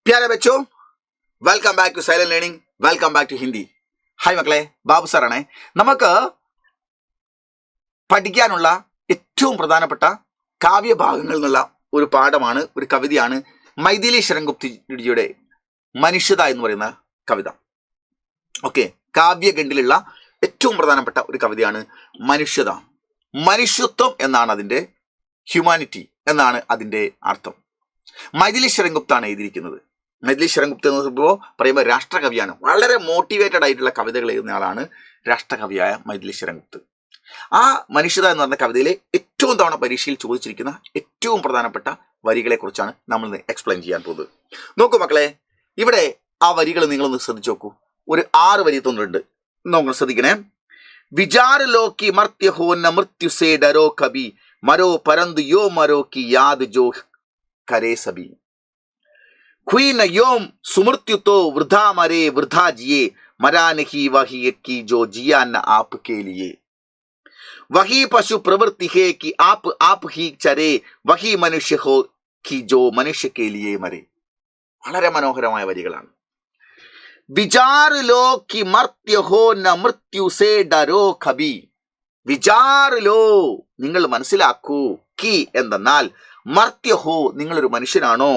പ്യാരെ ബച്ചോ, welcome back to silent learning, welcome back to Hindi. Hi മക്കളെ, ബാബു സാറാണേ. നമുക്ക് പഠിക്കാനുള്ള ഏറ്റവും പ്രധാനപ്പെട്ട കാവ്യഭാഗങ്ങളിൽ നിന്നുള്ള ഒരു പാഠമാണ്, ഒരു കവിതയാണ് മൈഥിലി ശരൺഗുപ്തജിയുടെ മനുഷ്യത എന്ന് പറയുന്ന കവിത. ഓക്കെ, കാവ്യഖണ്ഡിലുള്ള ഏറ്റവും പ്രധാനപ്പെട്ട ഒരു കവിതയാണ് മനുഷ്യത. മനുഷ്യത്വം എന്നാണ് അതിൻ്റെ, ഹ്യൂമാനിറ്റി എന്നാണ് അതിൻ്റെ അർത്ഥം. മൈഥിലി ശരൺഗുപ്താണ് എഴുതിയിരിക്കുന്നത്. മൈഥിലി ശരൺഗുപ്ത എന്ന് പറയുമ്പോൾ രാഷ്ട്രകവിയാണ്. വളരെ മോട്ടിവേറ്റഡ് ആയിട്ടുള്ള കവിതകൾ എഴുതുന്ന ആളാണ് രാഷ്ട്രകവിയായ മൈഥിലി ശരൺഗുപ്ത്. ആ മനുഷ്യത എന്ന് പറഞ്ഞ കവിതയിലെ ഏറ്റവും തവണ പരീക്ഷയിൽ ചോദിച്ചിരിക്കുന്ന ഏറ്റവും പ്രധാനപ്പെട്ട വരികളെ കുറിച്ചാണ് നമ്മൾ ഇന്ന് എക്സ്പ്ലെയിൻ ചെയ്യാൻ പോകുന്നത്. നോക്കൂ മക്കളെ, ഇവിടെ ആ വരികൾ നിങ്ങളൊന്ന് ശ്രദ്ധിച്ചു നോക്കൂ. ഒരു 6 വരി തന്നിട്ടുണ്ട്, നമ്മൾ ശ്രദ്ധിക്കണേ. വിചാര ലോക്കി മർത്യ ഹോ ന മൃത്യു സേ ഡരോ കബി മരോ പരന്തു യോ മരോ കി യാദ് ജോ കരേ സബി. ഖുയി ന യോം സുമൃത്യു തോ വൃഥാ മരേ വൃഥാ ജിയേ മരാ നഹി വഹി की जो जिया न आपके लिए. वही पशु प्रवृत्ति है कि आप ही चरे, वही मनुष्य हो कि जो मनुष्य के लिए मरे. വളരെ മനോഹരമായ വരികളാണ്. വിചാർ ലോ കി മർത്യ ഹോ ന മൃത്യു സേ ഡരോ കബി. വിചാർ ലോ, നിങ്ങൾ മനസ്സിലാക്കൂ. കി എന്തെന്നാൽ മർത്യ ഹോ, നിങ്ങളൊരു മനുഷ്യനാണോ.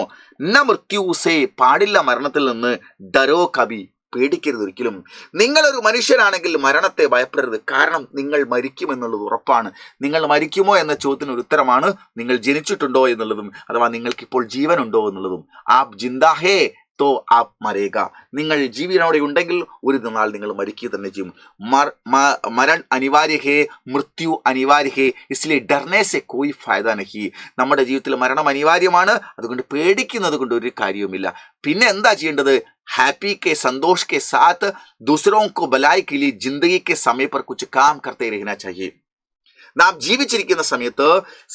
ന മൃത്യുസേ, പാടില്ല മരണത്തിൽ നിന്ന്. ഡരോ കബി, പേടിക്കരുത് ഒരിക്കലും. നിങ്ങളൊരു മനുഷ്യനാണെങ്കിൽ മരണത്തെ ഭയപ്പെടരുത്. കാരണം നിങ്ങൾ മരിക്കുമെന്നുള്ളത് ഉറപ്പാണ്. നിങ്ങൾ മരിക്കുമോ എന്ന ചോദ്യത്തിന് ഒരു ഉത്തരമാണ് നിങ്ങൾ ജനിച്ചിട്ടുണ്ടോ എന്നുള്ളതും, അഥവാ നിങ്ങൾക്കിപ്പോൾ ജീവനുണ്ടോ എന്നുള്ളതും. ആപ് ജിന്ദാ ഹേ തോ ആപ് മരേഗ. നിങ്ങൾ ജീവനോടെ ഉണ്ടെങ്കിൽ ഒരു നാൾ നിങ്ങൾ മരിക്കുക തന്നെ ചെയ്യും. മരൺ അനിവാര്യ ഹേ, മൃത്യു അനിവാര്യ ഹേ, ഇസ്ലിയെ ഡർനെ സെ കോയി ഫായദ നഹി. നമ്മുടെ ജീവിതത്തിൽ മരണം അനിവാര്യമാണ്, അതുകൊണ്ട് പേടിക്കുന്നത് കൊണ്ട് ഒരു കാര്യവുമില്ല. പിന്നെ എന്താ ചെയ്യേണ്ടത്? हैप्पी के संतोष के साथ दूसरों को भलाई के लिए जिंदगी के समय पर कुछ काम करते रहना चाहिए. നാം ജീവിച്ചിരിക്കുന്ന സമയത്ത്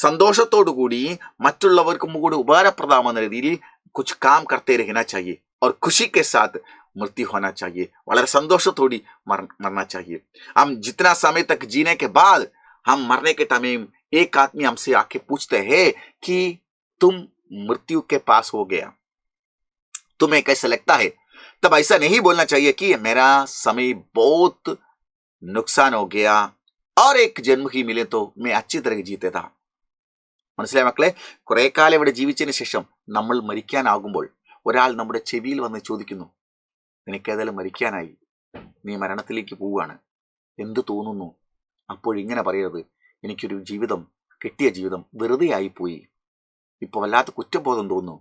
സന്തോഷത്തോടുകൂടി മറ്റുള്ളവർക്കും കൂടി ഉപകാരപ്രദമാകുന്ന രീതിയിൽ കുച്ച് കാം കർത്തേ രഹന ചാഹിയെ और खुशी के साथ मृत्यु होना चाहिए. വളരെ സന്തോഷത്തോടെ मरना चाहिए. हम जितना समय तक जीने के बाद हम मरने के टाइम एक आदमी हमसे आके पूछते हैं कि तुम मृत्यु के पास हो गया, तुम्हें कैसा लगता है? तब ऐसा नहीं बोलना चाहिए कि मेरा समय बहुत नुकसान हो गया और एक जन्म ही मिले तो मैं अच्छी तरह जीते था. മനസ്സിലായ മക്കളെ? കുറെ കാലം ഇവിടെ ജീവിച്ചതിന് ശേഷം നമ്മൾ മരിക്കാനാകുമ്പോൾ ഒരാൾ നമ്മുടെ ചെവിയിൽ വന്ന് ചോദിക്കുന്നു, നിനക്കേതായാലും മരിക്കാനായി, നീ മരണത്തിലേക്ക് പോവുകയാണ്, എന്തു തോന്നുന്നു? അപ്പോഴിങ്ങനെ പറയരുത്, എനിക്കൊരു ജീവിതം, കിട്ടിയ ജീവിതം വെറുതെ ആയിപ്പോയി, ഇപ്പോൾ വല്ലാത്ത കുറ്റബോധം തോന്നുന്നു,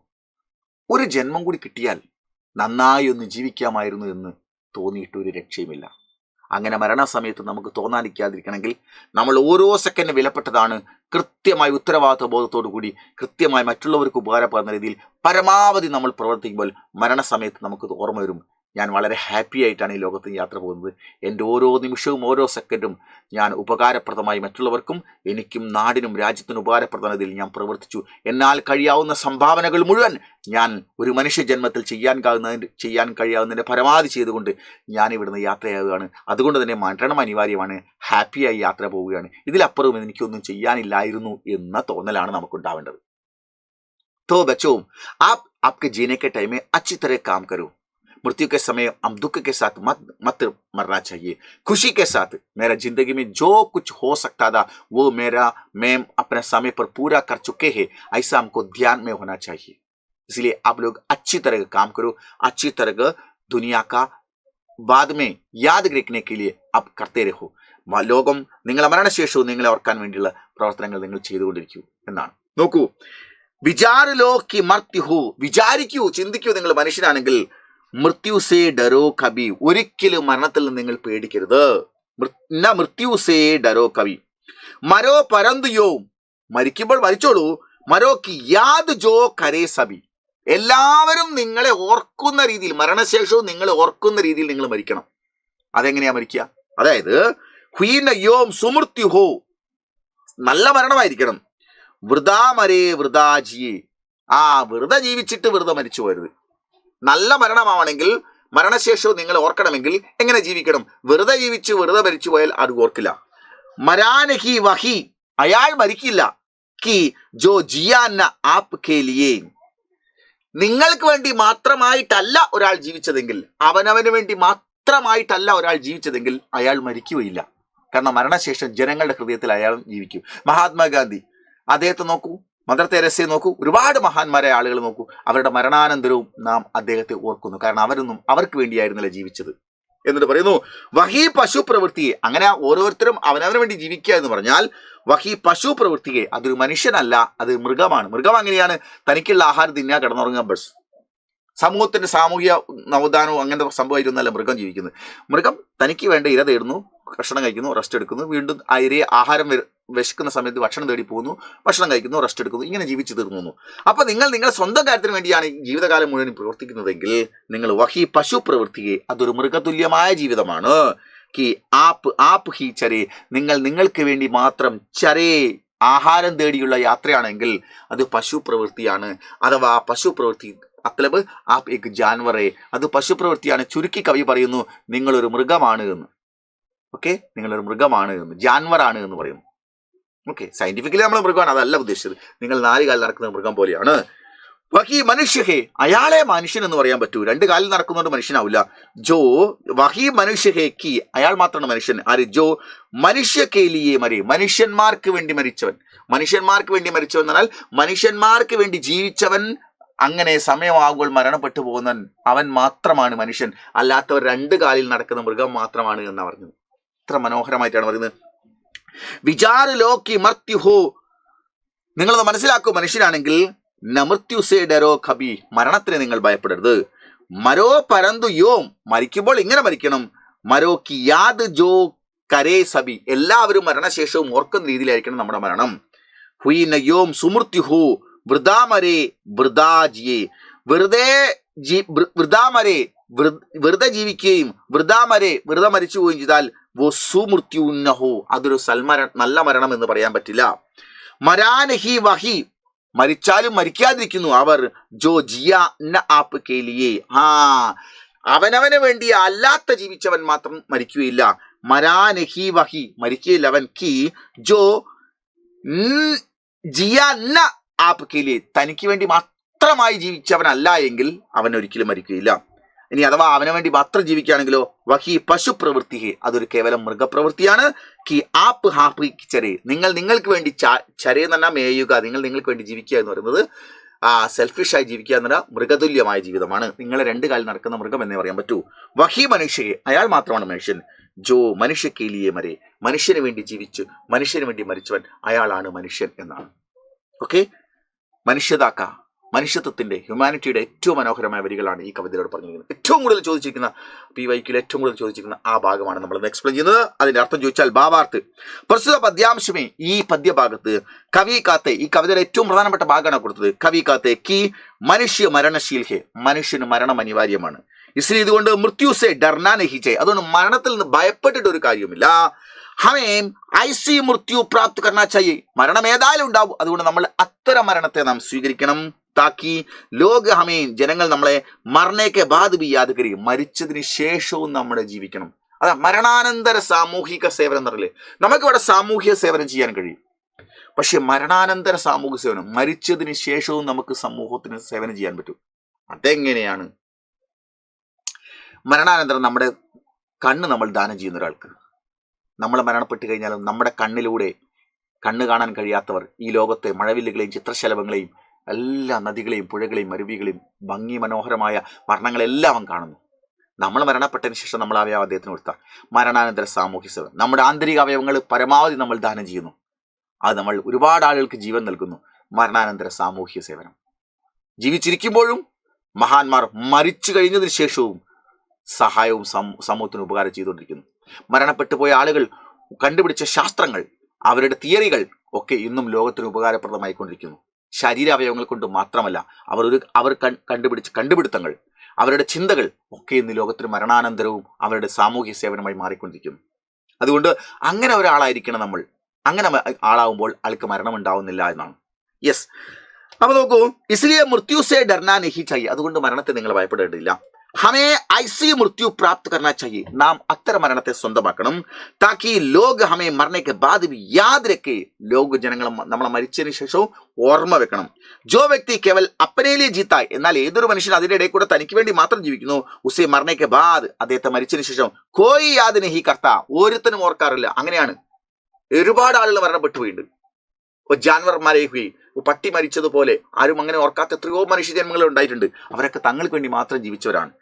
ഒരു ജന്മം കൂടി കിട്ടിയാൽ നന്നായി ഒന്ന് ജീവിക്കാമായിരുന്നു എന്ന് തോന്നിയിട്ട് ഒരു രക്ഷയുമില്ല. അങ്ങനെ മരണസമയത്ത് നമുക്ക് തോന്നാതിരിക്കാതിരിക്കണമെങ്കിൽ നമ്മൾ ഓരോ സെക്കൻഡ് വിലപ്പെട്ടതാണ്. കൃത്യമായി ഉത്തരവാദിത്വ ബോധത്തോടു കൂടി കൃത്യമായി മറ്റുള്ളവർക്ക് ഉപകാരപ്പെടുന്ന രീതിയിൽ പരമാവധി നമ്മൾ പ്രവർത്തിക്കുമ്പോൾ മരണസമയത്ത് നമുക്ക് ഓർമ്മ വരും, ഞാൻ വളരെ ഹാപ്പി ആയിട്ടാണ് ഈ ലോകത്ത് യാത്ര പോകുന്നത്. എൻ്റെ ഓരോ നിമിഷവും ഓരോ സെക്കൻഡും ഞാൻ ഉപകാരപ്രദമായി മറ്റുള്ളവർക്കും എനിക്കും നാടിനും രാജ്യത്തിനും ഉപകാരപ്രദമായ രീതിയിൽ ഞാൻ പ്രവർത്തിച്ചു. എന്നാൽ കഴിയാവുന്ന സംഭാവനകൾ മുഴുവൻ ഞാൻ ഒരു മനുഷ്യ ജന്മത്തിൽ ചെയ്യാൻ കഴിയാവുന്നതിൻ്റെ പരമാവധി ചെയ്തുകൊണ്ട് ഞാൻ ഇവിടുന്ന് യാത്രയാവുകയാണ്. അതുകൊണ്ട് തന്നെ മരണം അനിവാര്യമാണ്, ഹാപ്പിയായി യാത്ര പോവുകയാണ്, ഇതിലപ്പുറവും എനിക്കൊന്നും ചെയ്യാനില്ലായിരുന്നു എന്ന തോന്നലാണ് നമുക്കുണ്ടാവേണ്ടത്. तो बच्चों, आप आपके जीने के टाइम में अच्छी तरह काम करो. मृत्यु के समय हम दुख के साथ मत मरना चाहिए. खुशी के साथ मेरा जिंदगी में जो कुछ हो सकता था वो मैं अपने समय पर पूरा कर चुके हैं, ऐसा हमको ध्यान में होना चाहिए. इसलिए आप लोग अच्छी तरह काम करो. अच्छी तरह दुनिया का बाद में याद रखने के लिए आप करते रहो. ലോകം നിങ്ങളെ മരണശേഷവും നിങ്ങളെ ഓർക്കാൻ വേണ്ടിയുള്ള പ്രവർത്തനങ്ങൾ നിങ്ങൾ ചെയ്തുകൊണ്ടിരിക്കൂ എന്നാണ്. നോക്കൂ, വിചാര ലോ കി മർത്യ ഹോ, വിചാരിക്കൂ, ചിന്തിക്കൂ. നിങ്ങൾ മനുഷ്യനാണെങ്കിൽ മൃത്യു സേ ഡരോ കബി, ഒരിക്കലും മരണത്തിൽ നിന്ന് നിങ്ങൾ പേടിക്കരുത്. മൃത്യു സേ ഡരോ കബി മരോ പരന്തു യോ, മരിക്കുമ്പോൾ മരിച്ചോളൂ. മരോ കി യാദ് ജോ കരേ സബി, എല്ലാവരും നിങ്ങളെ ഓർക്കുന്ന രീതിയിൽ, മരണശേഷവും നിങ്ങളെ ഓർക്കുന്ന രീതിയിൽ നിങ്ങൾ മരിക്കണം. അതെങ്ങനെയാ മരിക്കുക? അതായത് ഹുയിന യോം സുമൃത്യു ഹോ, നല്ല മരണമായിരിക്കണം. വൃഥാ മരേ വൃഥാ ജിയേ, വെറുതെ ജീവിച്ചിട്ട് വെറുതെ മരിച്ചു പോരുത്. നല്ല മരണമാവണമെങ്കിൽ, മരണശേഷവും നിങ്ങൾ ഓർക്കണമെങ്കിൽ എങ്ങനെ ജീവിക്കണം? വെറുതെ ജീവിച്ച് വെറുതെ മരിച്ചു പോയാൽ അത് ഓർക്കില്ല. മരാനഹി വഹി, അയാൾ മരിക്കില്ല. കി ജോ ജിയാന ആപ് കേ ലിയേ, നിങ്ങൾക്ക് വേണ്ടി മാത്രമായിട്ടല്ല ഒരാൾ ജീവിച്ചതെങ്കിൽ, അവനവന് വേണ്ടി മാത്രമായിട്ടല്ല ഒരാൾ ജീവിച്ചതെങ്കിൽ അയാൾ മരിക്കുകയില്ല. കാരണം മരണശേഷം ജനങ്ങളുടെ ഹൃദയത്തിൽ അയാൾ ജീവിക്കും. മഹാത്മാഗാന്ധി, അദ്ദേഹത്തെ നോക്കൂ, മദർ തെരേസയെ നോക്കൂ, ഒരുപാട് മഹാന്മാരായ ആളുകൾ നോക്കൂ, അവരുടെ മരണാനന്തരവും നാം അദ്ദേഹത്തെ ഓർക്കുന്നു. കാരണം അവരൊന്നും അവർക്ക് വേണ്ടിയായിരുന്നില്ല ജീവിച്ചത്. എന്നിട്ട് പറയുന്നു വഹി പശു പ്രവൃത്തിയെ, അങ്ങനെ ഓരോരുത്തരും അവനവന് വേണ്ടി ജീവിക്കുക എന്ന് പറഞ്ഞാൽ വഹി പശു പ്രവൃത്തിയെ, അതൊരു മനുഷ്യനല്ല, അത് മൃഗമാണ്. മൃഗം അങ്ങനെയാണ്, തനിക്കുള്ള ആഹാരം തിന്നാ കിടന്നുറങ്ങാൻ ബസ്. സമൂഹത്തിന്റെ സാമൂഹിക നവോത്ഥാനവും അങ്ങനത്തെ സംഭവമായിരുന്നല്ല മൃഗം ജീവിക്കുന്നത്. മൃഗം തനിക്ക് വേണ്ട ഇര തേടുന്നു, ഭക്ഷണം കഴിക്കുന്നു, റെസ്റ്റ് എടുക്കുന്നു, വീണ്ടും ആ ഇരയെ ആഹാരം വിശക്കുന്ന സമയത്ത് ഭക്ഷണം തേടി പോകുന്നു, ഭക്ഷണം കഴിക്കുന്നു, റെസ്റ്റ് എടുക്കുന്നു, ഇങ്ങനെ ജീവിച്ചു തീർന്നു. അപ്പൊ നിങ്ങളുടെ സ്വന്തം കാര്യത്തിന് വേണ്ടിയാണ് ജീവിതകാലം മുഴുവൻ പ്രവർത്തിക്കുന്നതെങ്കിൽ നിങ്ങൾ വഹി പശു പ്രവൃത്തിയെ, അതൊരു മൃഗതുല്യമായ ജീവിതമാണ്. കി ആപ്പ് ഹി ചരേ, നിങ്ങൾക്ക് വേണ്ടി മാത്രം ചരേ ആഹാരം തേടിയുള്ള യാത്രയാണെങ്കിൽ അത് പശു പ്രവൃത്തിയാണ്. അഥവാ പശു പ്രവൃത്തി അത്ലബ് ആപ്പ് എക് ജാൻവറെ, അത് പശു പ്രവൃത്തിയാണ്. ചുരുക്കി കവി പറയുന്നു നിങ്ങളൊരു മൃഗമാണ് എന്ന്. ഓക്കെ, നിങ്ങളൊരു മൃഗമാണ് എന്ന്, ജാൻവറാണ് എന്ന് പറയുന്നു. ഓക്കെ, സയന്റിഫിക്കലി നമ്മൾ മൃഗമാണ്, അതല്ല ഉദ്ദേശിച്ചത്. നിങ്ങൾ 4 കാലിൽ നടക്കുന്ന മൃഗം പോലെയാണ്. വഹി മനുഷ്യഹേ, അയാളെ മനുഷ്യൻ എന്ന് പറയാൻ പറ്റൂ. 2 കാലിൽ നടക്കുന്നതുകൊണ്ട് മനുഷ്യനാവില്ല. ജോ വഹി മനുഷ്യഹേ കി, അയാൾ മാത്രമാണ് മനുഷ്യൻ. ആര്? ജോ മനുഷ്യ കേലിയെ മരി, മനുഷ്യന്മാർക്ക് വേണ്ടി മരിച്ചവൻ. മനുഷ്യന്മാർക്ക് വേണ്ടി മരിച്ചവൻ എന്ന് പറഞ്ഞാൽ മനുഷ്യന്മാർക്ക് വേണ്ടി ജീവിച്ചവൻ. അങ്ങനെ സമയമാകുമ്പോൾ മരണപ്പെട്ടു പോകുന്നവൻ അവൻ മാത്രമാണ് മനുഷ്യൻ. അല്ലാത്തവർ 2 കാലിൽ നടക്കുന്ന മൃഗം മാത്രമാണ് എന്നാണ് പറഞ്ഞത്. എത്ര മനോഹരമായിട്ടാണ് പറയുന്നത്. വിചാര ലോക്കി മർത്യുഹോ, നിങ്ങളത് മനസ്സിലാക്കൂ. മനുഷ്യനാണെങ്കിൽ നമൃത്യുസേ ഡരോ ഖബി, മരണത്തിന് നിങ്ങൾ ഭയപ്പെടരുത്. മരോ പരന്തു യോം, മരിക്കുമ്പോൾ ഇങ്ങനെ മരിക്കണം. മരോ കി യാദ് ജോ കരേ സബി, എല്ലാവരും മരണശേഷവും ഓർക്കുന്ന രീതിയിലായിരിക്കണം നമ്മുടെ മരണം. ഹുയി നയോം സുമൃത്യുഹു വൃതാമരേ വൃതാജിയെ, വെറുതെ ജീവിക്കുകയും വെറുതെ മരിച്ചു പോവുകയും ചെയ്താൽ വോ സുമൃത്യുന്നഹോ, അതൊരു നല്ല മരണം എന്ന് പറയാൻ പറ്റില്ല. മരാനഹി വഹി, മരിച്ചാലും മരിക്കാതിരിക്കുന്നു അവർ. ജോ ജിയ ന ആപ്പ് കേലിയെ, അവനവന് വേണ്ടി അല്ലാത്ത ജീവിച്ചവൻ മാത്രം മരിക്കുകയില്ല. മരാനഹി വഹി, മരിക്കുകയില്ല അവൻ. കി ജോ ജിയ ന ആപ്പ് കേലിയെ, തനിക്ക് വേണ്ടി മാത്രമായി ജീവിച്ചവനല്ല എങ്കിൽ അവൻ ഒരിക്കലും മരിക്കുകയില്ല. ഇനി അഥവാ അവന് വേണ്ടി മാത്രം ജീവിക്കുകയാണെങ്കിലോ വഹി പശു പ്രവൃത്തി, അതൊരു കേവലം മൃഗപ്രവൃത്തിയാണ്. കി ആപ്പ് ഹാപ്പ് ചരേ, നിങ്ങൾക്ക് വേണ്ടി ചരേ എന്ന് പറഞ്ഞാൽ മേയുക, നിങ്ങൾക്ക് വേണ്ടി ജീവിക്കുക എന്ന് പറയുന്നത് സെൽഫിഷായി ജീവിക്കുക എന്ന മൃഗതുല്യമായ ജീവിതമാണ്. നിങ്ങൾ 2 കാലിൽ നടക്കുന്ന മൃഗം എന്നേ പറയാൻ പറ്റൂ. വഹി മനുഷ്യയെ, അയാൾ മാത്രമാണ് മനുഷ്യൻ. ജോ മനുഷ്യ കേലിയെ മരേ, മനുഷ്യന് വേണ്ടി ജീവിച്ചു മനുഷ്യന് വേണ്ടി മരിച്ചവൻ അയാളാണ് മനുഷ്യൻ എന്നാണ്. ഓക്കെ, മനുഷ്യത്വത്തിന്റെ, ഹ്യൂമാനിറ്റിയുടെ ഏറ്റവും മനോഹരമായ വരികളാണ് ഈ കവിതയോട് പറഞ്ഞിരിക്കുന്നത്. ഏറ്റവും കൂടുതൽ ചോദിച്ചിരിക്കുന്ന PYQയിൽ ഏറ്റവും കൂടുതൽ ചോദിച്ചിരിക്കുന്ന ആ ഭാഗമാണ് നമ്മൾ എക്സ്പ്ലെയിൻ ചെയ്യുന്നത്. അതിന്റെ അർത്ഥം ചോദിച്ചാൽ ഭാവാർത്ഥ്. പ്രസ്തുത പദ്യാംശമേ, ഈ പദ്യഭാഗത്ത് കവി കാത്തെ, ഈ കവിതയുടെ ഏറ്റവും പ്രധാനപ്പെട്ട ഭാഗമാണ് കൊടുത്തത്. കവി കാത്തെ കി മനുഷ്യ മരണശീൽ ഹെ, മനുഷ്യന് മരണം അനിവാര്യമാണ്. ഇസ്ലി ഇതുകൊണ്ട് മൃത്യുസെ ഡർനാ നഹി ചെ, അതുകൊണ്ട് മരണത്തിൽ നിന്ന് ഭയപ്പെട്ടിട്ട് ഒരു കാര്യമില്ല. ഹമേം ഐസി മൃത്യു പ്രാപ്ത് കർണാ ചാഹിയെ, മരണം ഏതായാലും ഉണ്ടാവും, അതുകൊണ്ട് നമ്മൾ അത്തരം മരണത്തെ നാം സ്വീകരിക്കണം. താക്കി ലോക ഹമേൻ, ജനങ്ങൾ നമ്മളെ മരണേക്കെ ബാധ ബി യാദ് കരി, മരിച്ചതിന് ശേഷവും നമ്മുടെ ജീവിക്കണം. അതാ മരണാനന്തര സാമൂഹിക സേവനം എന്നറിയില്ലേ. നമുക്കിവിടെ സാമൂഹിക സേവനം ചെയ്യാൻ കഴിയും, പക്ഷെ മരണാനന്തര സാമൂഹിക സേവനം, മരിച്ചതിന് ശേഷവും നമുക്ക് സമൂഹത്തിന് സേവനം ചെയ്യാൻ പറ്റും. അതെങ്ങനെയാണ്? മരണാനന്തരം നമ്മുടെ കണ്ണ് നമ്മൾ ദാനം ചെയ്യുന്ന ഒരാൾക്ക്, നമ്മൾ മരണപ്പെട്ട് കഴിഞ്ഞാലും നമ്മുടെ കണ്ണിലൂടെ കണ്ണ് കാണാൻ കഴിയാത്തവർ ഈ ലോകത്തെ മഴവില്ലുകളെയും ചിത്രശലഭങ്ങളെയും എല്ലാ നദികളെയും പുഴകളെയും അരുവികളെയും ഭംഗി മനോഹരമായ വർണ്ണങ്ങളെല്ലാം അവൻ കാണുന്നു. നമ്മൾ മരണപ്പെട്ടതിന് ശേഷം നമ്മൾ അവയവം അദ്ദേഹത്തിന് കൊടുത്താൽ മരണാനന്തര സാമൂഹ്യ സേവനം. നമ്മുടെ ആന്തരിക അവയവങ്ങൾ പരമാവധി നമ്മൾ ദാനം ചെയ്യുന്നു, അത് നമ്മൾ ഒരുപാട് ആളുകൾക്ക് ജീവൻ നൽകുന്നു. മരണാനന്തര സാമൂഹ്യ സേവനം. ജീവിച്ചിരിക്കുമ്പോഴും മഹാന്മാർ മരിച്ചു കഴിഞ്ഞതിന് ശേഷവും സഹായവും സമൂഹത്തിന് ഉപകാരം ചെയ്തുകൊണ്ടിരിക്കുന്നു. മരണപ്പെട്ടു പോയ ആളുകൾ കണ്ടുപിടിച്ച ശാസ്ത്രങ്ങൾ, അവരുടെ തിയറികൾ ഒക്കെ ഇന്നും ലോകത്തിന് ഉപകാരപ്രദമായിക്കൊണ്ടിരിക്കുന്നു. ശരീരാവയവങ്ങൾ കൊണ്ട് മാത്രമല്ല, അവർ കണ്ടുപിടിച്ച കണ്ടുപിടുത്തങ്ങൾ, അവരുടെ ചിന്തകൾ ഒക്കെ ഇന്ന് ലോകത്തിന് മരണാനന്തരവും അവരുടെ സാമൂഹ്യ സേവനമായി മാറിക്കൊണ്ടിരിക്കുന്നു. അതുകൊണ്ട് അങ്ങനെ ഒരാളായിരിക്കണം നമ്മൾ. അങ്ങനെ ആളാവുമ്പോൾ ആൾക്ക് മരണം ഉണ്ടാവുന്നില്ല എന്നാണ്. യെസ്, അപ്പൊ നോക്കൂ, ഇസ്ലിയെ മൃത്യുസേ ഡർനാ നഹി ചാഹിയെ, അതുകൊണ്ട് മരണത്തെ നിങ്ങൾ ഭയപ്പെടേണ്ടില്ല. हमें ऐसी मृत्यु प्राप्त करना चाहिए, നാം അത്തരം മരണത്തെ സ്വന്തമാക്കണം. താക്കി ലോഗ് ഹമേ മരണയ്ക്ക് ബാദ് ഭി യാദ് രखे, ലോക ജനങ്ങൾ നമ്മളെ മരിച്ചതിന് ശേഷവും ഓർമ്മ വെക്കണം. ജോ വ്യക്തി കേവൽ അപ്പനേലിയെ ജീത്ത, എന്നാൽ ഏതൊരു മനുഷ്യൻ അതിന്റെ ഇടയിൽ കൂടെ തനിക്ക് വേണ്ടി മാത്രം ജീവിക്കുന്നു, ഉസേ മരണയ്ക്ക് ബാദ്, അദ്ദേഹത്തെ മരിച്ചതിന് ശേഷം കോയി യാദിനെ ഹി കർത്ത, ഒരുത്തനും ഓർക്കാറില്ല. അങ്ങനെയാണ് ഒരുപാട് ആളുകൾ മരണപ്പെട്ടു പോയിട്ടുണ്ട്. ജാൻവർമാരെ ഹുയി, പട്ടി മരിച്ചതുപോലെ ആരും അങ്ങനെ ഓർക്കാത്ത എത്രയോ മനുഷ്യജന്മങ്ങൾ ഉണ്ടായിട്ടുണ്ട്. അവരൊക്കെ തങ്ങൾക്ക് വേണ്ടി മാത്രം ജീവിച്ചവരാണ്.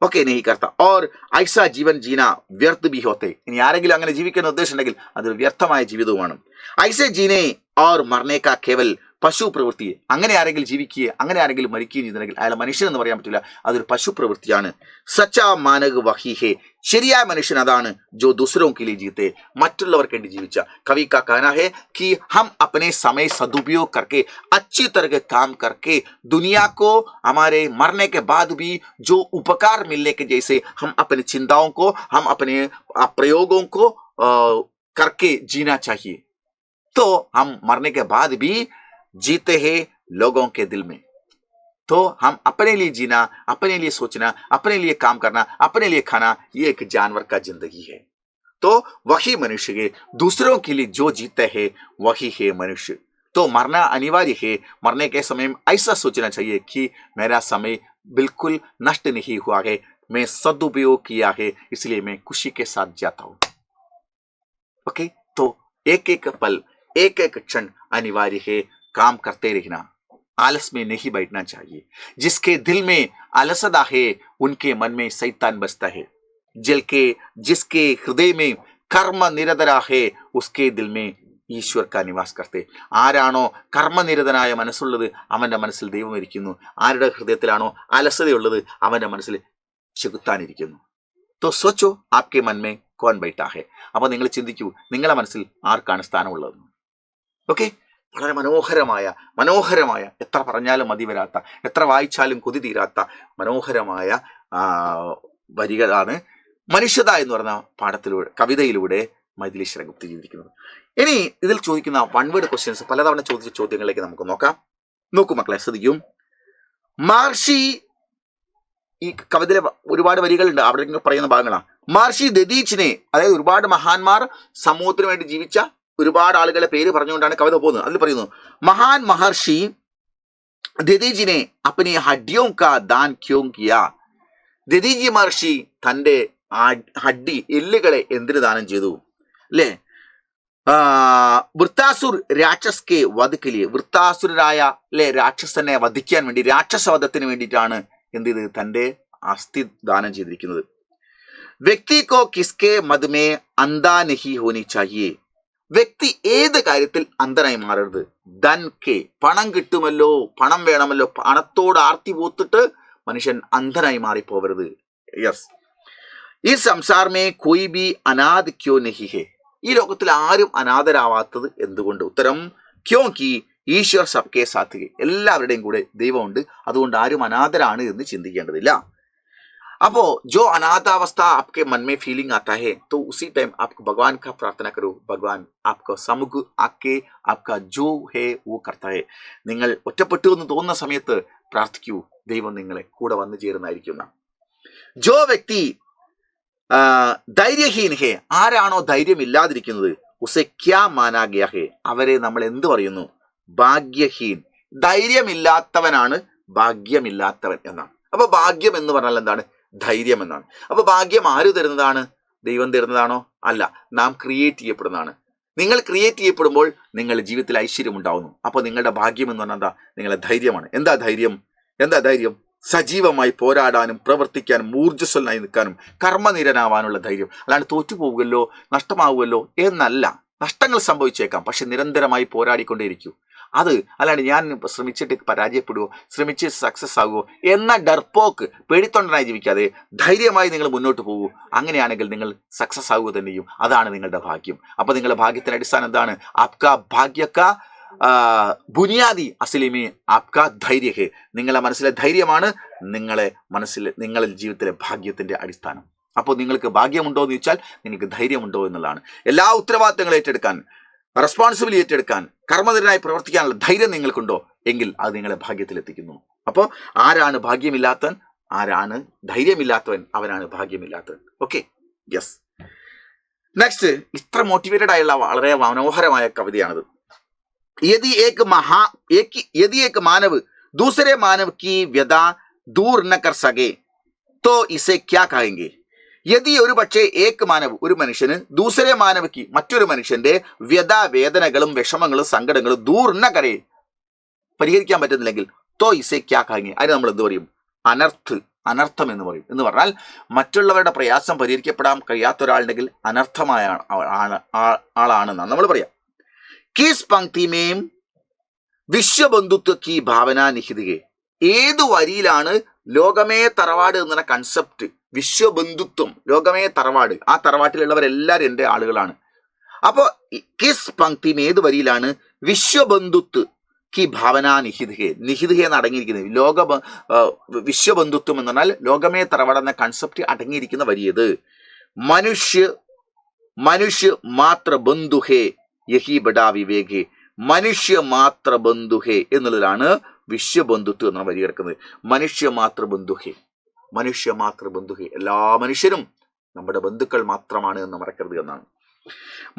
ഓക്കെ, നെഹി കർത്ത ഓർ ഐസ ജീവൻ ജീന വ്യർത്ഥ ബി ഹോത്തെ, ഇനി ആരെങ്കിലും അങ്ങനെ ജീവിക്കുന്ന ഉദ്ദേശം ഉണ്ടെങ്കിൽ അതൊരു വ്യർത്ഥമായ ജീവിതവുമാണ്. ഐസെ ജീനെ ഓർ മർണേക്ക കേവൽ പശു പ്രവൃത്തി, അങ്ങനെ ആരെങ്കിലും ജീവിക്കുകയും അങ്ങനെ ആരെങ്കിലും മരിക്കുകയും ചെയ്തിട്ടുണ്ടെങ്കിൽ അയാൾ മനുഷ്യൻ എന്ന് പറയാൻ പറ്റില്ല, അതൊരു പശു പ്രവൃത്തിയാണ്. സച്ചാ മാനക് വഹി ഹേ, ശരിയായ മനുഷ്യൻ അതാണ്. ജോ ദൂസരോं के लिए जीते, മറ്റുള്ളവർക്ക് വേണ്ടി ജീവിച്ച. കവി का कहना है कि हम अपने समय सदुपयोग करके अच्छी तरह के काम करके दुनिया को हमारे मरने के बाद भी जो उपकार मिलने के जैसे हम अपनी चिंताओं को, हम अपने प्रयोगों को करके जीना चाहिए. तो हम मरने के बाद भी जीते हैं लोगों के दिल में. तो हम अपने लिए जीना, अपने लिए सोचना, अपने लिए काम करना, अपने लिए खाना, ये एक जानवर का जिंदगी है. तो वही मनुष्य है. दूसरों के लिए जो जीते हैं वही है मनुष्य. तो मरना अनिवार्य है. मरने के समय में ऐसा सोचना चाहिए कि मेरा समय बिल्कुल नष्ट नहीं हुआ है, मैं सदुपयोग किया है, इसलिए मैं खुशी के साथ जाता हूं. ओके, तो एक एक पल, एक एक क्षण अनिवार्य है. काम करते रहना, आलस में नहीं बैठना चाहिए. जिसके दिल में अलसदा है उनके मन में शैतान बसता है. जिसके हृदय में कर्म निरतरा है उसके दिल में ഈശ്വർ കാ നിവാസ് കർത്തെ. ആരാണോ കർമ്മനിരതനായ മനസ്സുള്ളത് അവന്റെ മനസ്സിൽ ദൈവം ഇരിക്കുന്നു. ആരുടെ ഹൃദയത്തിലാണോ അലസതയുള്ളത് അവന്റെ മനസ്സിൽ ചെകുത്താനിരിക്കുന്നു. तो सोचो आपके मन में कौन बैठा है. അപ്പോൾ നിങ്ങൾ ചിന്തിക്കൂ, നിങ്ങളുടെ മനസ്സിൽ ആർക്കാണ് സ്ഥാനമുള്ളത്. ഓക്കെ, വളരെ മനോഹരമായ എത്ര പറഞ്ഞാലും മതി വരാത്ത, എത്ര വായിച്ചാലും കൊതി തീരാത്ത മനോഹരമായ വരികളാണ് മനുഷ്യത എന്ന് പറഞ്ഞ പാഠത്തിലൂടെ, കവിതയിലൂടെ മൈഥിലി ശരംഗുപ്തി ചെയ്തിരിക്കുന്നത്. ഇനി ഇതിൽ ചോദിക്കുന്ന വൺ വേർഡ് ക്വസ്റ്റ്യൻസ്, പലതവണ ചോദിച്ച ചോദ്യങ്ങളിലേക്ക് നമുക്ക് നോക്കാം. നോക്കൂ മക്കളെ, ശ്രദ്ധിക്കും. മഹർഷി, ഈ കവിതയിലെ ഒരുപാട് വരികളുണ്ട്, അവിടെ പറയുന്ന ഭാഗങ്ങളാണ്. മഹർഷി ദദീച്ചിനെ, അതായത് ഒരുപാട് മഹാന്മാർ സമൂഹത്തിന് വേണ്ടി ജീവിച്ച ഒരുപാട് ആളുകളെ പേര് പറഞ്ഞുകൊണ്ടാണ് കവിത പോകുന്നത്. അതിൽ പറയുന്നു, മഹാൻ മഹർഷി ദദീജിനെ അപ്പനി ഹഡ്ഡിയോं का दान क्यों किया. ദദീജി മഹർഷി തന്റെ ഹഡ്ഡി, എല്ലുകളെ എന്തിനു ദാനം ചെയ്തു അല്ലേ? വൃത്താസുർ രാക്ഷസ്കെ വധിക്കലിയെ, വൃത്താസുരായ അല്ലെ രാക്ഷസനെ വധിക്കാൻ വേണ്ടി, രാക്ഷസവധത്തിന് വേണ്ടിയിട്ടാണ് എന്ത് ചെയ്ത് തന്റെ അസ്ഥി ദാനം ചെയ്തിരിക്കുന്നത്. വ്യക്തി കോ കിസ്കെ മദ്മേ അന്ധാ നഹി ഹോനി ചാഹിയേ. വ്യക്തി ഏത് കാര്യത്തിൽ അന്ധനായി മാറരുത്. ധൻ കെ, പണം കിട്ടുമല്ലോ, പണം വേണമല്ലോ, പണത്തോട് ആർത്തി പൂത്തിട്ട് മനുഷ്യൻ അന്ധനായി മാറിപ്പോവരുത്. യെസ്. ഈ സംസാരമേ കോയി ബി അനാഥ് ക്യോ നഹി ഹെ. ഈ ലോകത്തിൽ ആരും അനാഥരാവാത്തത് എന്തുകൊണ്ട്? ഉത്തരം, ക്യോങ്കി ഈശ്വർ സബ്കെ സാത്ത് ഹെ. എല്ലാവരുടെയും കൂടെ ദൈവമുണ്ട്, അതുകൊണ്ട് ആരും അനാഥരാണ് എന്ന് ചിന്തിക്കേണ്ടതില്ല. अबो जो अनाथावस्था आपके मन में फीलिंग आता है तो उसी टाइम आपको भगवान का प्रार्थना करो. भगवान आपको समुख आके आपका जो है वो करता है. നിങ്ങൾ ഒറ്റപ്പെട്ടു എന്ന് തോന്നുന്ന സമയത്ത് പ്രാർത്ഥിക്കൂ, ദൈവം നിങ്ങളെ കൂടെ വന്നു ചേരുന്നതായിരിക്കും. ജോ വ്യക്തി ധൈര്യഹീൻ ഹേ, ആരാണോ ധൈര്യമില്ലാതിരിക്കുന്നത്, ഉസെ ക്യാ മാനാ ഗയാ ഹേ, അവരെ നമ്മൾ എന്ത് പറയുന്നു? ഭാഗ്യഹീൻ. ധൈര്യമില്ലാത്തവനാണ് ഭാഗ്യമില്ലാത്തവൻ എന്നാണ്. അപ്പൊ ഭാഗ്യം എന്ന് പറഞ്ഞാൽ എന്താണ്? ധൈര്യം എന്നാണ്. അപ്പൊ ഭാഗ്യം ആര് തരുന്നതാണ്? ദൈവം തരുന്നതാണോ? അല്ല, നാം ക്രിയേറ്റ് ചെയ്യപ്പെടുന്നതാണ്. നിങ്ങൾ ക്രിയേറ്റ് ചെയ്യപ്പെടുമ്പോൾ നിങ്ങളുടെ ജീവിതത്തിൽ ഐശ്വര്യം ഉണ്ടാവുന്നു. അപ്പോൾ നിങ്ങളുടെ ഭാഗ്യം എന്ന് പറഞ്ഞാൽ എന്താ? നിങ്ങളുടെ ധൈര്യമാണ്. എന്താ ധൈര്യം? സജീവമായി പോരാടാനും പ്രവർത്തിക്കാനും ഊർജ്ജസ്വലനായി നിൽക്കാനും കർമ്മനിരനാവാനുള്ള ധൈര്യം. അല്ലാണ്ട് തോറ്റുപോകുമല്ലോ, നഷ്ടമാവുമല്ലോ എന്നല്ല. നഷ്ടങ്ങൾ സംഭവിച്ചേക്കാം, പക്ഷെ നിരന്തരമായി പോരാടിക്കൊണ്ടേയിരിക്കൂ. അത് അല്ലാണ്ട് ഞാൻ ശ്രമിച്ചിട്ട് പരാജയപ്പെടുവോ, ശ്രമിച്ച് സക്സസ് ആകുമോ എന്ന ഡർപോക്ക്, പേടിത്തൊണ്ടനായി ജീവിക്കാതെ ധൈര്യമായി നിങ്ങൾ മുന്നോട്ട് പോകൂ. അങ്ങനെയാണെങ്കിൽ നിങ്ങൾ സക്സസ് ആകുക തന്നെ ചെയ്യും. അതാണ് നിങ്ങളുടെ ഭാഗ്യം. അപ്പൊ നിങ്ങളുടെ ഭാഗ്യത്തിന്റെ അടിസ്ഥാനം എന്താണ്? ആപ്കാ ഭാഗ്യക്ക ബുനിയാദി അസ്ലിമി ആപ്കാ ധൈര്യ ഹേ. നിങ്ങളുടെ മനസ്സിലെ ധൈര്യമാണ് നിങ്ങളുടെ ജീവിതത്തിലെ ഭാഗ്യത്തിന്റെ അടിസ്ഥാനം. അപ്പോൾ നിങ്ങൾക്ക് ഭാഗ്യമുണ്ടോ എന്ന് ചോദിച്ചാൽ നിങ്ങൾക്ക് ധൈര്യമുണ്ടോ എന്നുള്ളതാണ്. എല്ലാ ഉത്തരവാദിത്തങ്ങളും ഏറ്റെടുക്കാൻ, റെസ്പോൺസിബിലിറ്റി ഏറ്റെടുക്കാൻ, കർമ്മനിരനായി പ്രവർത്തിക്കാനുള്ള ധൈര്യം നിങ്ങൾക്കുണ്ടോ എങ്കിൽ അത് നിങ്ങളെ ഭാഗ്യത്തിലെത്തിക്കുന്നു. അപ്പോൾ ആരാണ് ഭാഗ്യമില്ലാത്തവൻ? ആരാണ് ധൈര്യമില്ലാത്തവൻ, അവനാണ് ഭാഗ്യമില്ലാത്തവൻ. Okay, yes. നെക്സ്റ്റ്, ഇത്ര മോട്ടിവേറ്റഡ് ആയുള്ള വളരെ മനോഹരമായ കവിതയാണിത്. यदि एक मानव दूसरे मानव की व्यथा दूर न कर सके तो इसे क्या कहेंगे? യതി ഒരു പക്ഷേ ഏക് മാനവ് ഒരു മനുഷ്യന് ദൂസരെ മാനവയ്ക്ക് മറ്റൊരു മനുഷ്യന്റെ വ്യഥ വേദനകളും വിഷമങ്ങളും സങ്കടങ്ങളും ദൂർ ന കരേ പരിഹരിക്കാൻ പറ്റുന്നില്ലെങ്കിൽ തോ ഇസെ ക്യാ കഹെങ്കെ, അതിന് നമ്മൾ എന്ത് പറയും? അനർത്ഥം എന്ന് പറയും. എന്ന് പറഞ്ഞാൽ മറ്റുള്ളവരുടെ പ്രയാസം പരിഹരിക്കപ്പെടാൻ കഴിയാത്ത ഒരാളുണ്ടെങ്കിൽ അനർത്ഥമായ ആളാണെന്നാണ് നമ്മൾ പറയാം. കിസ് പങ്ക്തിമേം വിശ്വബന്ധുത്വ കി ഭാവന നിഹിതേ, ഏതു വരിയിലാണ് ലോകമേ തറവാട് എന്ന കൺസെപ്റ്റ്, വിശ്വബന്ധുത്വം, ലോകമേ തറവാട്, ആ തറവാട്ടിലുള്ളവരെല്ലാവരും എൻ്റെ ആളുകളാണ്. അപ്പോൾ കിസ് പങ്ക്തിമേം ഏത് വരിയിലാണ് വിശ്വബന്ധുത്വ കി ഭാവന നിഹിതേ, എന്ന് അടങ്ങിയിരിക്കുന്നത്, വിശ്വബന്ധുത്വം എന്ന് പറഞ്ഞാൽ ലോകമേ തറവാട് എന്ന കൺസെപ്റ്റ് അടങ്ങിയിരിക്കുന്ന വരിയത്. മനുഷ്യ മാത്ര ബന്ധുഹേ യഹി ബഡാ വിവേകേ, മനുഷ്യ മാത്ര ബന്ധുഹേ എന്നുള്ളതാണ് വിശ്വബന്ധുത്വം എന്ന വരി കിടക്കുന്നത്. മനുഷ്യ മാത്ര ബന്ധുഹേ, എല്ലാ മനുഷ്യരും നമ്മുടെ ബന്ധുക്കൾ മാത്രമാണ് എന്ന് മറക്കരുത് എന്നാണ്.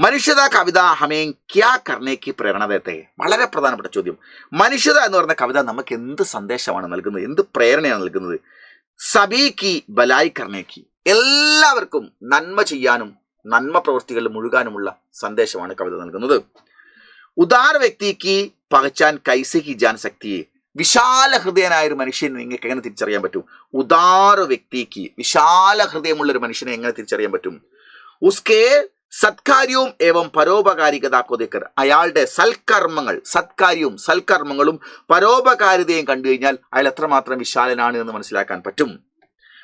മനുഷ്യത കവിത ഹമേം ക്യാ കർണേക്ക് പ്രേരണ ദേത്തെ, വളരെ പ്രധാനപ്പെട്ട ചോദ്യം. മനുഷ്യത എന്ന് പറയുന്ന കവിത നമുക്ക് എന്ത് സന്ദേശമാണ് നൽകുന്നത്, എന്ത് പ്രേരണയാണ് നൽകുന്നത്? സബീക്ക് ബലായി കർണേക്ക്, എല്ലാവർക്കും നന്മ ചെയ്യാനും നന്മ പ്രവൃത്തികളിൽ മുഴുകാനുമുള്ള സന്ദേശമാണ് കവിത നൽകുന്നത്. ഉദാര വ്യക്തിക്ക് പകച്ചാൻ കൈസേക്ക് ജാൻ ശക്തിയെ, വിശാല ഹൃദയനായ ഒരു മനുഷ്യനെ നിങ്ങൾക്ക് എങ്ങനെ തിരിച്ചറിയാൻ പറ്റും? ഉദാര വ്യക്തിക്ക്, വിശാല ഹൃദയമുള്ള ഒരു മനുഷ്യനെ എങ്ങനെ തിരിച്ചറിയാൻ പറ്റും? ഉസ്കേ സത്കാര്യവും ഏവം പരോപകാരികത കോ ദേക്കർ, അയാളുടെ സൽക്കർമ്മങ്ങളും പരോപകാരിതയും കണ്ടു കഴിഞ്ഞാൽ അയാൾ എത്രമാത്രം വിശാലനാണ് എന്ന് മനസ്സിലാക്കാൻ പറ്റും.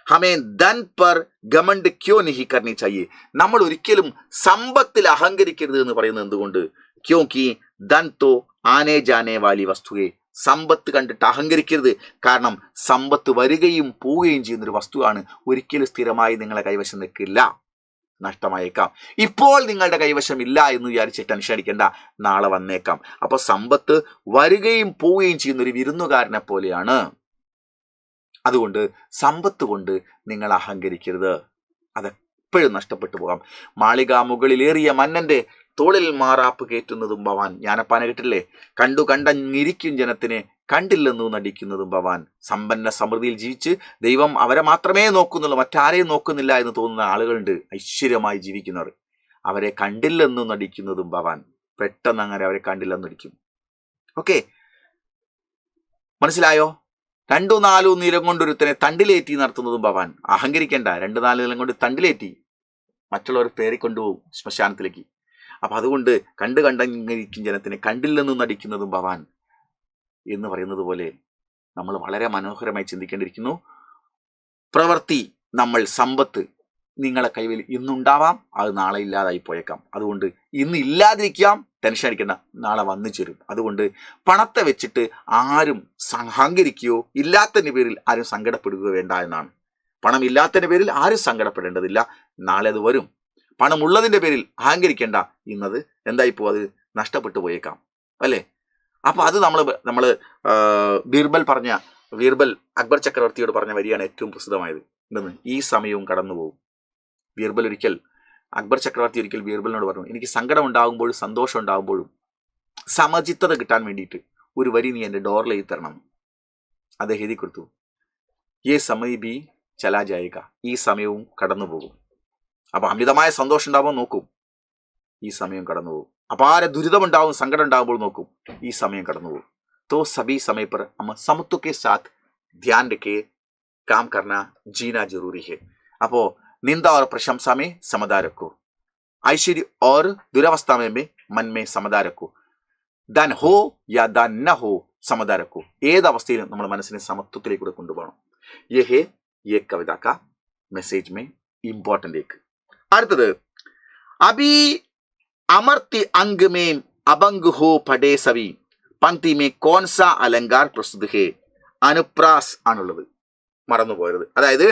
ഹമേ ധൻ പർ ഗമണ്ട് ക്യോ നഹി കർണി ചാഹിയെ, നമ്മൾ ഒരിക്കലും സമ്പത്തിൽ അഹങ്കരിക്കരുത് എന്ന് പറയുന്നത് എന്തുകൊണ്ട്? ക്യോങ്കി ധൻ തോ ആനേ ജാനേ വാലി വസ്തുവേ, സമ്പത്ത് കണ്ടിട്ട് അഹങ്കരിക്കരുത്. കാരണം സമ്പത്ത് വരികയും പോവുകയും ചെയ്യുന്നൊരു വസ്തുവാണ്, ഒരിക്കലും സ്ഥിരമായി നിങ്ങളെ കൈവശം നിൽക്കില്ല, നഷ്ടമായേക്കാം. ഇപ്പോൾ നിങ്ങളുടെ കൈവശം ഇല്ല എന്ന് വിചാരിച്ച് ടെൻഷൻ അടിക്കേണ്ട, നാളെ വന്നേക്കാം. അപ്പോൾ സമ്പത്ത് വരികയും പോവുകയും ചെയ്യുന്ന ഒരു വിരുന്നുകാരനെ പോലെയാണ്. അതുകൊണ്ട് സമ്പത്ത് കൊണ്ട് നിങ്ങൾ അഹങ്കരിക്കരുത്, അതെപ്പോഴും നഷ്ടപ്പെട്ടു പോകാം. മാളിക മുകളിലേറിയ മന്നന്റെ തോളിൽ മാറാപ്പ് കയറ്റുന്നതും ഭവാൻ, ജ്ഞാനപ്പാന കിട്ടില്ലേ? കണ്ടഞ്ഞിരിക്കും ജനത്തിനെ കണ്ടില്ലെന്നു നടിക്കുന്നതും ഭവാൻ. സമ്പന്ന സമൃദ്ധിയിൽ ജീവിച്ച് ദൈവം അവരെ മാത്രമേ നോക്കുന്നുള്ളൂ, മറ്റാരെയും നോക്കുന്നില്ല എന്ന് തോന്നുന്ന ആളുകളുണ്ട്, ഐശ്വര്യമായി ജീവിക്കുന്നവർ. അവരെ കണ്ടില്ലെന്നു നടിക്കുന്നതും ഭവാൻ, പെട്ടെന്ന് അങ്ങനെ അവരെ കണ്ടില്ലെന്ന് നടിക്കും. ഓക്കെ, മനസ്സിലായോ? 2-4 നിലം കൊണ്ടൊരുത്തനെ തണ്ടിലേറ്റി നടത്തുന്നതും ഭവാൻ. അഹങ്കരിക്കേണ്ട, 2-4 നിലം കൊണ്ട് തണ്ടിലേറ്റി മറ്റുള്ളവർ പേറിക്കൊണ്ടുപോകും ശ്മശാനത്തിലേക്ക്. അപ്പൊ അതുകൊണ്ട് കണ്ടഞ്ഞിരിക്കും ജനത്തിനെ കണ്ടില്ലെന്നും നടിക്കുന്നതും ഭവാൻ എന്ന് പറയുന്നത് പോലെ നമ്മൾ വളരെ മനോഹരമായി ചിന്തിക്കേണ്ടിയിരിക്കുന്നു. പ്രവൃത്തി, നമ്മൾ സമ്പത്ത് നിങ്ങളെ കൈവിൽ ഇന്നുണ്ടാവാം, അത് നാളെ ഇല്ലാതായി പോയേക്കാം. അതുകൊണ്ട് ഇന്ന് ഇല്ലാതിരിക്കാം, ടെൻഷൻ അടിക്കേണ്ട, നാളെ വന്നു ചേരും. അതുകൊണ്ട് പണത്തെ വെച്ചിട്ട് ആരും അഹങ്കരിക്കുകയോ ഇല്ലാത്തതിൻ്റെ പേരിൽ ആരും സങ്കടപ്പെടുകയോ വേണ്ട എന്നാണ്. പണം ഇല്ലാത്തതിൻ്റെ പേരിൽ ആരും സങ്കടപ്പെടേണ്ടതില്ല, നാളെ അത് വരും. പണമുള്ളതിൻ്റെ പേരിൽ അഹങ്കരിക്കേണ്ട, ഇന്നത് എന്തായിപ്പോ അത് നഷ്ടപ്പെട്ടു പോയേക്കാം, അല്ലേ? അപ്പൊ അത് നമ്മൾ ബീർബൽ അക്ബർ ചക്രവർത്തിയോട് പറഞ്ഞ വരിയാണ് ഏറ്റവും പ്രസിദ്ധമായത്. എന്തെന്ന്? ഈ സമയവും കടന്നു പോകും. അക്ബർ ചക്രവർത്തി ഒരിക്കൽ ബീർബലിനോട് പറഞ്ഞു, എനിക്ക് സങ്കടം ഉണ്ടാകുമ്പോഴും സന്തോഷം ഉണ്ടാകുമ്പോഴും സമചിത്തത കിട്ടാൻ വേണ്ടിയിട്ട് ഒരു വരി നീ എൻ്റെ ഡോറിൽ എഴുതി തരണം. അത് എഴുതി കൊടുത്തു. യേ സമയ ബി ചലാ ജായേഗ, ഈ സമയവും കടന്നു പോകും. അപ്പൊ അമിതമായ സന്തോഷം ഉണ്ടാകുമ്പോൾ നോക്കും, ഈ സമയം കടന്നു പോകും. അപാര ദുരിതമുണ്ടാവും, സങ്കടം ഉണ്ടാകുമ്പോൾ നോക്കും, ഈ സമയം കടന്നു പോകും. तो सभी समय पर हम समत्व के साथ ध्यान रखे काम करना जीना जरूरी है. അപ്പോൾ निंदा और प्रशंसा में समता रखो, ऐश्वर्य और दुरावस्था में मन में समता रखो, दान हो या दान न हो समता रखो. ഏത് അവസ്ഥയിലും നമ്മൾ മനസ്സിനെ സമത്വത്തിലേക്ക് കൊണ്ടുപോകണം. ये है ये कविता का मैसेज में इम्पोर्टेंट एक. അടുത്തത്, अभी अमर्त्य अंग में अभंग हो पड़े सभी पंक्ति में कौन सा अलंकार प्रस्तुत है? അനുപ്രാസ് ആണുള്ളത്, മറന്നുപോയത്. അതായത്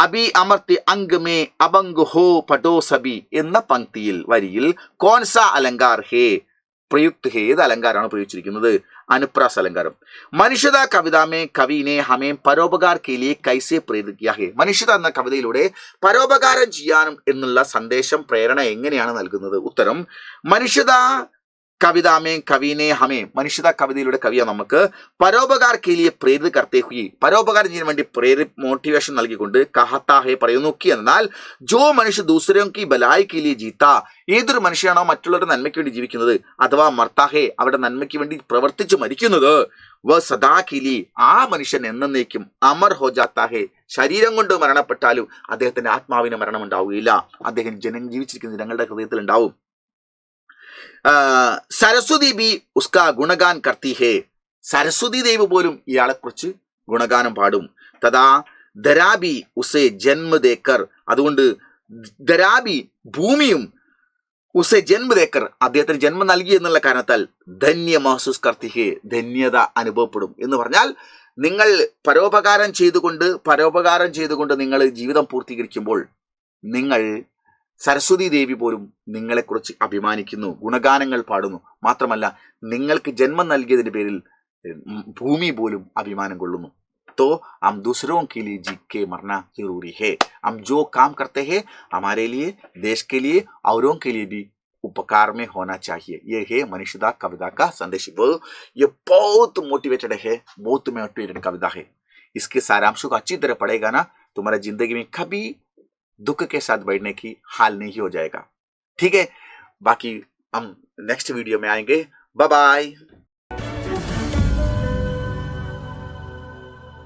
അബി അമർത്തി അംഗ് മേ അബംഗ് ഹോ പടോ സബി എന്ന പങ്ക്തിയിൽ വരിയിൽ കോൺസ അലങ്കാർ ഹേ പ്രയുക്ത് ഹേ, ഏത് അലങ്കാരമാണ് പ്രയോഗിച്ചിരിക്കുന്നത്? अनुप्रास अलंकारम। മനുഷ്യത कविता में कवि ने हमें परोपकार के लिए कैसे प्रेरित किया है? മനുഷ്യത എന്ന കവിതയിലൂടെ പരോപകാരം ചെയ്യാനും എന്നുള്ള സന്ദേശം പ്രേരണ എങ്ങനെയാണ് നൽകുന്നത്? ഉത്തരം, മനുഷ്യത कविता में कवि ने हमें, മനുഷ്യത കവിതയിലൂടെ കവിയ നമുക്ക് പരോപകാർ के लिए प्रेरित करते हुए, പരോപകാരം ചെയ്യാൻ വേണ്ടി പ്രേരിत മോട്ടിവേഷൻ നൽകിക്കൊണ്ട് कहता है പറയുന്നു कि എന്നാൽ जो मनुष्य दूसरों की भलाई के लिए जीता, ഏതൊരു മനുഷ്യനാണോ മറ്റുള്ളവരുടെ നന്മയ്ക്ക് വേണ്ടി ജീവിക്കുന്നത്, അഥവാ മർത്താ ഹേ അവരുടെ നന്മയ്ക്ക് വേണ്ടി പ്രവർത്തിച്ച് മരിക്കുന്നത്, വ സദാ के लिए ആ മനുഷ്യൻ എന്നേക്കും അമർ ഹോ ജാത്താ ഹേ, ശരീരം കൊണ്ട് മരണപ്പെട്ടാലും അദ്ദേഹത്തിന്റെ ആത്മാവിന് മരണം ഉണ്ടാവുകയില്ല, അദ്ദേഹം ജീവിച്ചിരിക്കുന്ന ജനങ്ങളുടെ ഹൃദയത്തിൽ ഉണ്ടാവും. സരസ്വതി ബി ഉസ്കാ ഗുണഗാൻ കർത്തി ഹേ, സരസ്വതി ദേവി പോലും ഇയാളെ കുറിച്ച് ഗുണഗാനം പാടും. തഥാ ധരാബി ഉസേ ജന്മ ദേക്കർ, അതുകൊണ്ട് ധരാബി ഭൂമിയും ഉസേ ജന്മ ദേക്കർ അദ്ദേഹത്തിന് ജന്മം നൽകി എന്നുള്ള കാരണത്താൽ ധന്യ മഹസൂസ് കർത്തി ഹേ, ധന്യത അനുഭവപ്പെടും. എന്ന് പറഞ്ഞാൽ നിങ്ങൾ പരോപകാരം ചെയ്തുകൊണ്ട് നിങ്ങൾ ജീവിതം പൂർത്തീകരിക്കുമ്പോൾ നിങ്ങൾ സരസ്വതി ദേവി പോലും നിങ്ങളെക്കുറിച്ച് അഭിമാനിക്കുന്നു, ഗുണഗാനങ്ങൾ പാടുന്നു. മാത്രമല്ല നിങ്ങൾക്ക് ജന്മം നൽകിയതിന്റെ പേരിൽ ഭൂമി പോലും അഭിമാനം കൊള്ളുന്നു. तो हम दूसरों के लिए जी के मरना जरूरी है. हम जो काम करते हैं हमारे लिए, देश के लिए, औरों के लिए भी उपकार में होना चाहिए. ये है मनुष्यता कविता का संदेश. ये बहुत मोटिवेटेड है, बहुत मोटिवेटेड कविता है. इसके सारांश को अच्छी तरह पढ़ेगा ना, तुम्हारा जिंदगी में कभी दुख के साथ बैठने की हाल नहीं हो जाएगा. ठीक है, बाकी हम नेक्स्ट वीडियो में आएंगे. Bye bye.